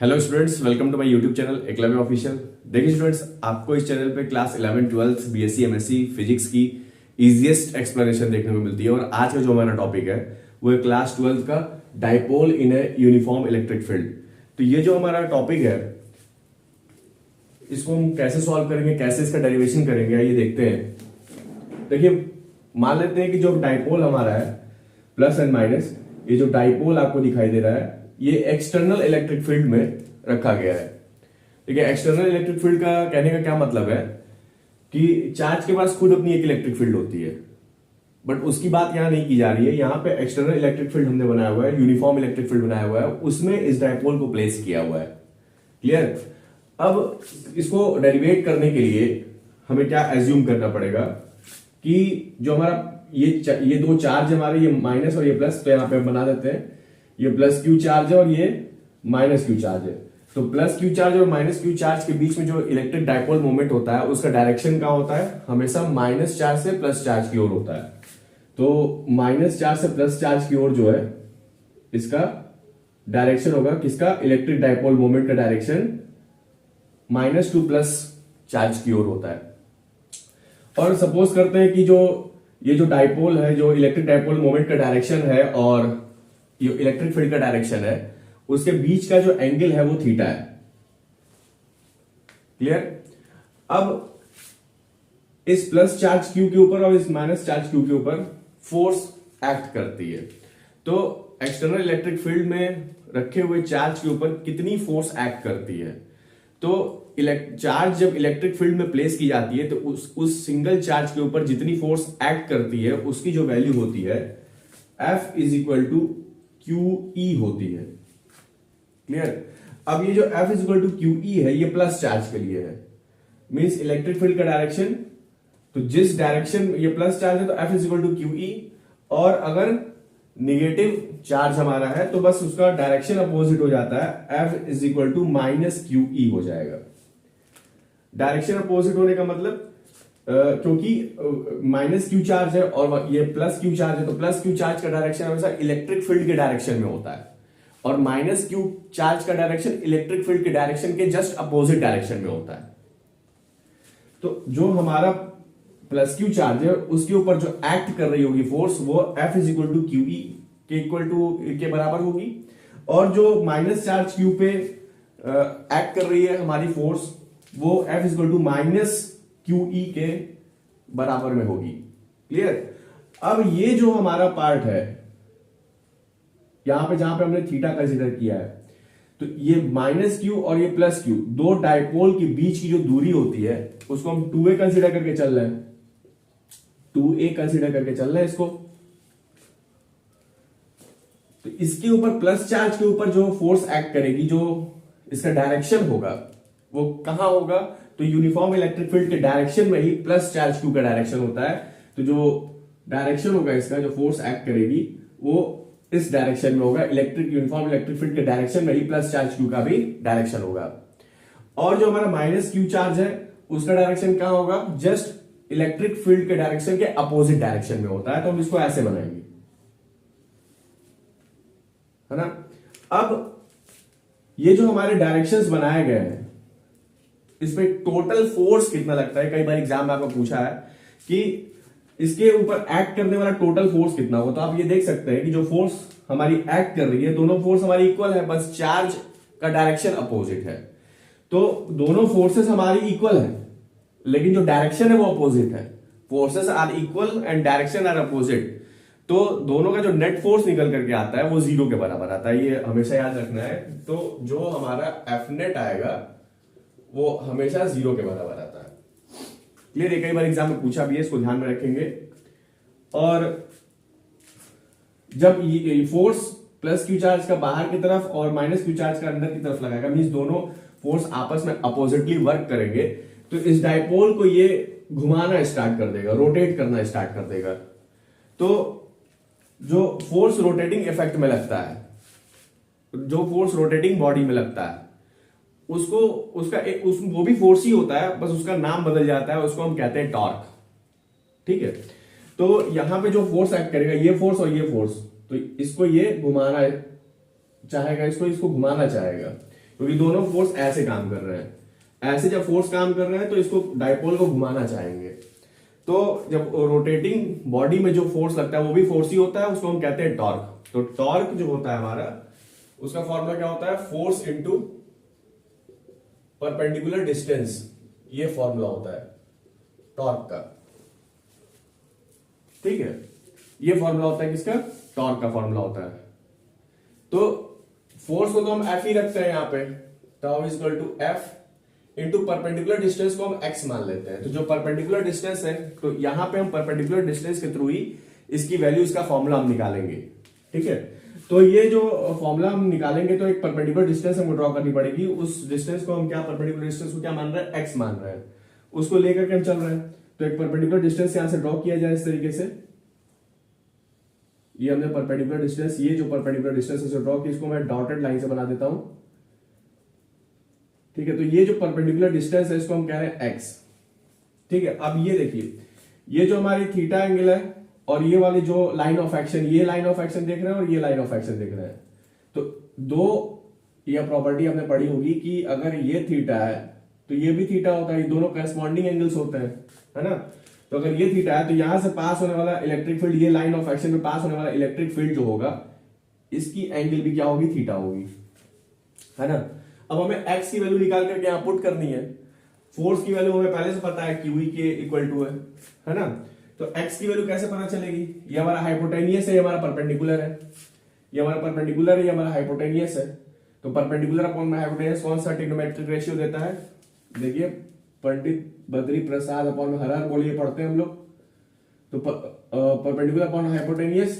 Hello students, welcome to my YouTube channel Eklavya official. देखिए students, आपको इस चैनल पे क्लास 11 12 बीएससी एमएससी फिजिक्स की इजीएस्ट एक्सप्लेनेशन देखने को मिलती है। और आज का जो हमारा टॉपिक है वो है क्लास 12 का dipole in a uniform electric field. तो ये जो हमारा टॉपिक है इसको हम कैसे सॉल्व करेंगे, कैसे इसका डेरिवेशन करेंगे, ये देखते हैं। देखिए, मान लेते हैं कि जो डाइपोल हमारा है प्लस एंड माइनस, ये जो डाइपोल आपको दिखाई दे रहा है ये एक्सटर्नल इलेक्ट्रिक फील्ड में रखा गया है। ठीक है, एक्सटर्नल इलेक्ट्रिक फील्ड का कहने का क्या मतलब है कि चार्ज के पास खुद अपनी एक इलेक्ट्रिक फील्ड होती है, बट उसकी बात यहां नहीं की जा रही है। यहां पे एक्सटर्नल इलेक्ट्रिक फील्ड हमने बनाया हुआ है, यूनिफॉर्म इलेक्ट्रिक फील्ड बनाया हुआ है, उसमें इस डाइपोल को प्लेस किया हुआ है। क्लियर। अब इसको डेरिवेट करने के लिए हमें क्या एज्यूम करना पड़ेगा कि जो हमारा ये दो चार्ज हमारे, ये माइनस और ये प्लस, तो यहां पे हम बना देते हैं ये प्लस क्यू चार्ज है और ये माइनस क्यू चार्ज है। तो प्लस क्यू चार्ज और माइनस क्यू चार्ज के बीच में जो इलेक्ट्रिक डाइपोल मोमेंट होता है उसका डायरेक्शन क्या होता है, हमेशा माइनस चार्ज से प्लस चार्ज की ओर होता है। तो माइनस चार्ज से प्लस चार्ज की ओर जो है इसका डायरेक्शन होगा किसका, इलेक्ट्रिक डाइपोल मोमेंट का direction minus two plus charge की ओर होता है। और सपोज करते हैं कि ये जो डाइपोल है, जो इलेक्ट्रिक डाइपोल मोमेंट का डायरेक्शन है और ये इलेक्ट्रिक फील्ड का डायरेक्शन है, उसके बीच का जो एंगल है वो थीटा है। क्लियर। अब इस प्लस चार्ज क्यू के ऊपर और इस माइनस चार्ज क्यू के ऊपर फोर्स एक्ट करती है। तो एक्सटर्नल इलेक्ट्रिक फील्ड में रखे हुए चार्ज के ऊपर कितनी फोर्स एक्ट करती है, तो चार्ज जब इलेक्ट्रिक फील्ड में प्लेस की जाती है तो उस सिंगल चार्ज के ऊपर जितनी फोर्स एक्ट करती है उसकी जो वैल्यू होती है F is equal to QE होती है। क्लियर। अब ये जो F is equal to QE है ये प्लस चार्ज के लिए है, मींस इलेक्ट्रिक फील्ड का डायरेक्शन। तो जिस डायरेक्शन ये प्लस चार्ज है तो F is equal to QE, और अगर निगेटिव चार्ज हमारा है तो बस उसका डायरेक्शन अपोजिट हो जाता है, F is equal to minus QE हो जाएगा। डायरेक्शन अपोजिट होने का मतलब क्योंकि माइनस क्यू चार्ज है और ये प्लस क्यू चार्ज है, तो प्लस क्यू चार्ज का डायरेक्शन हमेशा इलेक्ट्रिक फील्ड के डायरेक्शन में होता है और माइनस क्यू चार्ज का डायरेक्शन इलेक्ट्रिक फील्ड के डायरेक्शन के जस्ट अपोजिट डायरेक्शन में होता है। तो जो हमारा प्लस क्यू चार्ज है उसके ऊपर जो एक्ट कर रही होगी फोर्स वो F is equal to QE के इक्वल टू के बराबर होगी, और जो माइनस चार्ज क्यू पे एक्ट कर रही है हमारी फोर्स वो F is equal to minus QE के बराबर में होगी। क्लियर। अब ये जो हमारा पार्ट है यहां पे जहां पे हमने थीटा कंसीडर किया है, तो ये माइनस क्यू और ये प्लस क्यू, दो डाइपोल के बीच की जो दूरी होती है उसको हम 2a कंसीडर करके चल रहे हैं, 2a कंसीडर करके चल रहे हैं इसको। तो इसके ऊपर प्लस चार्ज के ऊपर जो फोर्स एक्ट करेगी, जो इसका डायरेक्शन होगा वो कहां होगा, तो यूनिफॉर्म इलेक्ट्रिक फील्ड के डायरेक्शन में ही प्लस चार्ज क्यू का डायरेक्शन होता है। तो जो डायरेक्शन होगा इसका, जो फोर्स एक्ट करेगी वो इस डायरेक्शन में होगा, इलेक्ट्रिक यूनिफॉर्म इलेक्ट्रिक फील्ड के डायरेक्शन में ही प्लस चार्ज क्यू का भी डायरेक्शन होगा। और जो हमारा माइनस क्यू चार्ज है उसका डायरेक्शन कहां होगा, जस्ट इलेक्ट्रिक फील्ड के डायरेक्शन के अपोजिट डायरेक्शन में होता है। तो हम इसको ऐसे बनाएंगे, है ना। अब ये जो हमारे डायरेक्शंस बनाए गए हैं इसमें टोटल फोर्स कितना लगता है, कई बार एग्जाम में आपको पूछा है कि इसके ऊपर एक्ट करने वाला टोटल फोर्स कितना होगा। तो आप ये देख सकते हैं कि जो फोर्स हमारी एक्ट कर रही है दोनों फोर्स हमारी इक्वल है, बस चार्ज का डायरेक्शन अपोजिट है। तो दोनों फोर्सेस हमारी इक्वल है लेकिन जो डायरेक्शन है वो अपोजिट है। Forces are equal and direction are opposite, तो दोनों का जो नेट फोर्स निकल करके आता है वो 0 के बराबर आता है, ये हमेशा याद रखना है। तो जो हमारा एफ नेट आएगा वो हमेशा 0 के बराबर आता है। क्लियर। कई बार एग्जाम में पूछा भी है, इसको ध्यान में रखेंगे। और जब ये फोर्स प्लस क्यू चार्ज का बाहर की तरफ और माइनस क्यू चार्ज का अंदर की तरफ लगाएगा, मींस दोनों फोर्स आपस में अपोजिटली वर्क करेंगे, तो इस डाइपोल को ये घुमाना स्टार्ट कर देगा, रोटेट करना स्टार्ट कर देगा। तो जो फोर्स रोटेटिंग इफेक्ट में लगता है, जो फोर्स रोटेटिंग बॉडी में लगता है उसको वो भी फोर्स ही होता है, बस उसका नाम बदल जाता है, उसको हम कहते हैं टॉर्क। ठीक है। तो यहां पे जो फोर्स एक्ट करेगा, ये फोर्स और ये फोर्स, तो इसको ये घुमाना चाहेगा, इसको घुमाना चाहेगा। क्योंकि दोनों फोर्स ऐसे काम कर रहे हैं। ऐसे जब फोर्स काम कर रहे हैं तो इसको डायपोल को घुमाना चाहेंगे, तो जब रोटेटिंग बॉडी में जो फोर्स लगता है वो भी फोर्स ही होता है, उसको हम कहते हैं टॉर्क। तो टॉर्क जो होता है हमारा, उसका फॉर्मूला क्या होता है, फोर्स इनटू परपेंडिकुलर डिस्टेंस, ये फॉर्मूला होता है टॉर्क का। ठीक है, ये फॉर्मूला होता है किसका, टॉर्क का फॉर्मूला होता है। तो फोर्स को तो हम एफ ही रखते हैं यहाँ पे, tau is equal to F into perpendicular distance को हम एक्स मान लेते हैं। तो जो परपेंडिकुलर डिस्टेंस है, तो यहां पे हम परपेंडिकुलर डिस्टेंस के थ्रू ही इसकी वैल्यू, इसका फॉर्मूला हम निकालेंगे। ठीक है, तो ये जो फॉर्मूला हम निकालेंगे, तो एक परपेंडिकुलर डिस्टेंस हमको ड्रॉ करनी पड़ेगी। उस डिस्टेंस को हम क्या, परपेंडिकुलर डिस्टेंस को क्या मान रहे हैं, एक्स मान रहे हैं, उसको लेकर के हम चल रहे हैं। तो एक परपेंडिकुलर डिस्टेंस यहां से ड्रॉ किया जाए इस तरीके से। ये हमने परपेंडिकुलर डिस्टेंस, ये जो परपेंडिकुलर डिस्टेंस है ड्रॉ की, इसको मैं डॉटेड लाइन से बना देता हूं। ठीक है, तो ये जो परपेंडिकुलर डिस्टेंस है इसको हम कह रहे हैं एक्स। ठीक है, अब ये देखिए, ये जो हमारी थीटा एंगल है और ये वाली जो लाइन ऑफ एक्शन, ये लाइन ऑफ एक्शन देख रहे हैं और ये लाइन ऑफ एक्शन देख रहे हैं। तो दो ये प्रॉपर्टी हमने पढ़ी होगी कि अगर ये थीटा है तो ये भी थीटा होता है, ये दोनों करस्पॉन्डिंग एंगल्स होते हैं, है ना। तो अगर ये थीटा है तो यहां से पास होने वाला इलेक्ट्रिक फील्ड, ये लाइन ऑफ एक्शन में पास होने वाला इलेक्ट्रिक फील्ड जो होगा, इसकी एंगल भी क्या होगी, थीटा होगी, है ना। अब हमें x की वैल्यू निकाल करके यहां पुट करनी है। फोर्स की वैल्यू हमें पहले से पता है, क्यू के इक्वल टू है ना। तो x की वैल्यू कैसे पता चलेगी, ये हमारा हाइपोटेनियस है, ये हमारा परपेंडिकुलर है, ये हमारा परपेंडिकुलर है, ये हमारा हाइपोटेनियस है। तो परपेंडिकुलर अपॉन में हाइपोटेनियस कौन सा ट्रिग्नोमेट्रिक रेशियो देता है, देखिए पंडित बद्री प्रसाद अपॉन हर हर बोलिए पढ़ते हैं हम लोग। तो परपेंडिकुलर अपॉन हाइपोटेनियस,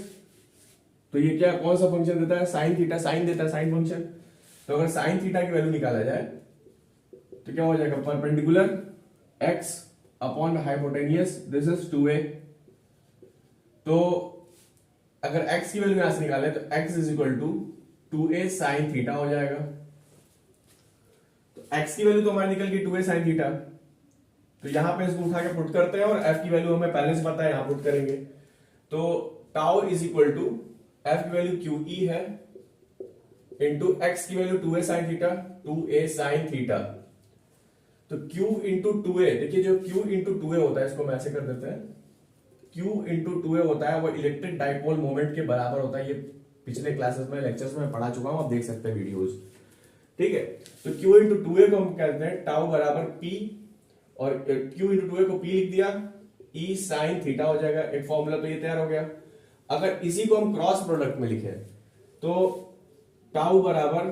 तो ये क्या, कौन सा फंक्शन देता है, साइन थीटा, साइन देता है, साइन फंक्शन। तो अगर साइन थीटा की वैल्यू निकाला जाए तो क्या हो जाएगा, perpendicular x upon hypotenuse, this is 2a। तो अगर x की वैल्यू यहां से निकाले तो x is equal to 2a sine theta हो जाएगा। तो x की वैल्यू तो हमारी निकल गई 2a साइन थीटा। तो यहां पे इसको उठा के पुट करते हैं और f की वैल्यू हमें पहले से पता है, यहां पुट करेंगे। तो tau is equal to f की वैल्यू QE है इंटू एक्स की value 2a sine theta, 2a sine theta. तो Q इंटू 2a, देखिए जो Q इंटू 2a होता है, इसको हम ऐसे कर देते हैं, Q इंटू 2a होता है वो इलेक्ट्रिक डाइपोल मोमेंट के बराबर होता है। ये पिछले क्लासेस में, लेक्चर्स में पढ़ा चुका हूं, आप देख सकते हैं वीडियोस। ठीक है, तो Q इंटू 2a को हम कहते हैं टाउ बराबर P, और Q इंटू 2a को P लिख दिया, E साइन थीटा हो जाएगा। एक फॉर्मूला तो ये तैयार हो गया। अगर इसी को हम क्रॉस प्रोडक्ट में लिखें तो टाउ बराबर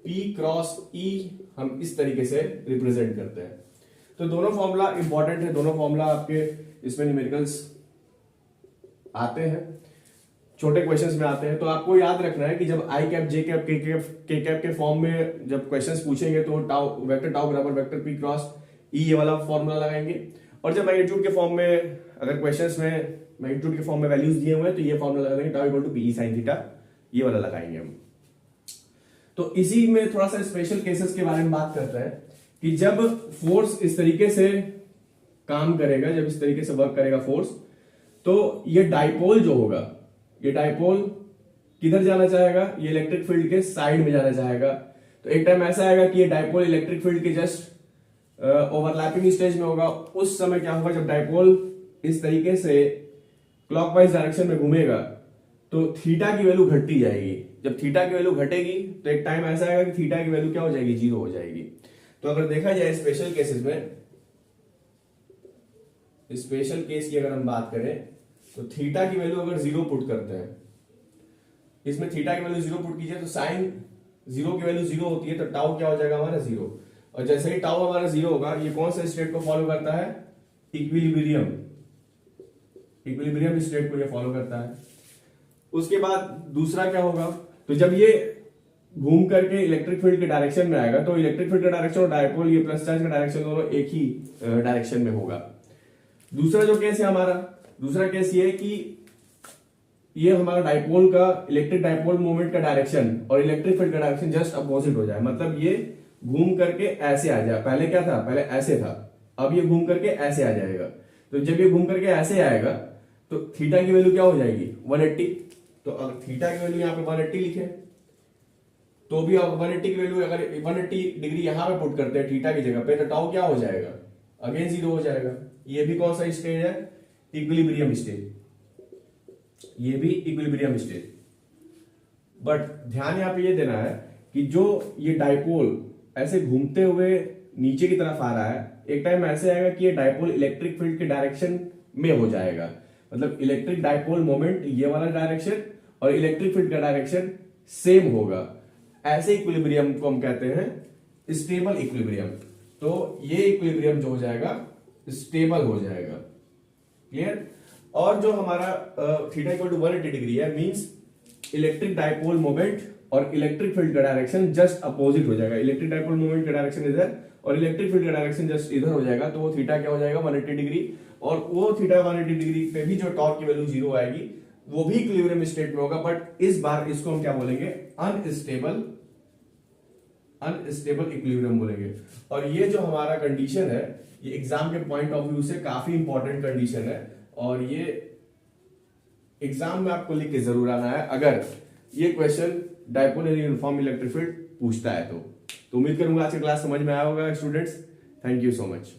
P क्रॉस E हम इस तरीके से रिप्रेजेंट करते हैं। तो दोनों फॉर्मूला इंपॉर्टेंट है, दोनों फॉर्मूला आपके इसमें न्यूमेरिकल्स आते हैं, छोटे क्वेश्चंस में आते हैं। तो आपको याद रखना है कि जब आई कैप, जे कैप, के कैप के फॉर्म में जब क्वेश्चंस पूछेंगे तो टाउ, वेक्टर टाउ बराबर वेक्टर P क्रॉस E, ये वाला फॉर्मूला लगाएंगे। और जब मैग्नीट्यूड के फॉर्म में, अगर क्वेश्चंस में मैग्नीट्यूड के फॉर्म में वैल्यूज दिए हुए हैं तो ये फॉर्मूला लगा देंगे, tau equal to P sine theta, ये वाला लगाएंगे हम। तो इसी में थोड़ा सा स्पेशल केसेस के बारे में बात करते हैं कि जब फोर्स इस तरीके से काम करेगा, जब इस तरीके से वर्क करेगा फोर्स, तो ये डाइपोल जो होगा, ये डाइपोल किधर जाना चाहेगा, ये इलेक्ट्रिक फील्ड के साइड में जाना चाहेगा। तो एक टाइम ऐसा आएगा कि ये डाइपोल इलेक्ट्रिक फील्ड के जस्ट ओवरलैपिंग स्टेज में होगा। उस समय क्या होगा, जब डाइपोल इस तरीके से क्लॉकवाइज डायरेक्शन में घूमेगा तो थीटा की वैल्यू घटती जाएगी। जब थीटा की वैल्यू घटेगी तो एक टाइम ऐसा आएगा कि थीटा की वैल्यू क्या हो जाएगी, 0 हो जाएगी। तो अगर देखा जाए स्पेशल केसेस में, स्पेशल केस की अगर हम बात करें तो थीटा की वैल्यू अगर 0 पुट करते हैं, इसमें थीटा की वैल्यू 0 पुट कीजिए तो साइन 0 की वैल्यू 0 होती है, तो टाउ क्या हो जाएगा हमारा 0। और जैसे ही टाउ हमारा 0 होगा, ये कौन सा स्टेट को फॉलो करता है, इक्विलिब्रियम, इक्विलिब्रियम स्टेट को ये फॉलो करता है। उसके बाद दूसरा क्या होगा, तो जब ये घूम करके इलेक्ट्रिक फील्ड के डायरेक्शन में आएगा तो इलेक्ट्रिक फील्ड का डायरेक्शन और डायपोल, ये प्लस चार्ज का डायरेक्शन, दोनों एक ही डायरेक्शन में होगा। दूसरा जो केस है हमारा, दूसरा केस ये है कि ये हमारा डाइपोल का, इलेक्ट्रिक डाइपोल मोमेंट का डायरेक्शन और इलेक्ट्रिक फील्ड का डायरेक्शन जस्ट अपोजिट हो जाए। मतलब ये घूम करके ऐसे आ जाए, पहले क्या था, पहले ऐसे था, अब ये घूम करके ऐसे आ जाएगा। तो जब ये घूम करके ऐसे आएगा तो थीटा की वैल्यू क्या हो जाएगी, 180। तो अगर थीटा की वैल्यू यहाँ पे 180 लिखे तो भी आप 180 की वैल्यू अगर 180 डिग्री यहां पे पुट करते हैं थीटा की जगह पे, तो टाउ क्या हो जाएगा, अगेन 0 हो जाएगा। ये भी कौन सा स्टेज है, इक्विलिब्रियम स्टेज, ये भी इक्विलिब्रियम स्टेज। बट ध्यान यहां पे ये देना है कि जो ये डाइपोल ऐसे घूमते हुए नीचे की तरफ आ रहा है, एक टाइम ऐसे आएगा कि ये डाइपोल इलेक्ट्रिक फील्ड के डायरेक्शन में हो जाएगा, मतलब इलेक्ट्रिक डाइपोल मोमेंट ये वाला डायरेक्शन और इलेक्ट्रिक फील्ड का डायरेक्शन सेम होगा। ऐसे इक्विलिब्रियम को हम कहते हैं स्टेबल इक्विलिब्रियम। तो ये इक्विलिब्रियम जो हो जाएगा स्टेबल हो जाएगा, क्लियर। और जो हमारा थीटा इक्वल टू 180 डिग्री है, मींस इलेक्ट्रिक डाइपोल मोमेंट और इलेक्ट्रिक फील्ड का डायरेक्शन जस्ट अपोजिट हो जाएगा। इलेक्ट्रिक डाइपोल मोमेंट का डायरेक्शन इधर और इलेक्ट्रिक फील्ड का डायरेक्शन जस्ट इधर हो जाएगा, तो वो थीटा क्या हो जाएगा 180 डिग्री। और वो थीटा 180 डिग्री पे भी जो टॉर्क की वैल्यू 0 आएगी, वो भी इक्विलिब्रियम स्टेट में होगा। बट इस बार इसको हम क्या बोलेंगे, अनस्टेबल इक्विलिब्रियम बोलेंगे। और ये जो हमारा कंडीशन है, ये एग्जाम के पॉइंट ऑफ व्यू से काफी इंपॉर्टेंट कंडीशन है, और ये एग्जाम में आपको लिख के जरूर आना है अगर ये question dipole uniform electric field पूछता है तो। उम्मीद करूंगा आज की क्लास समझ में आया होगा students. Thank you so much.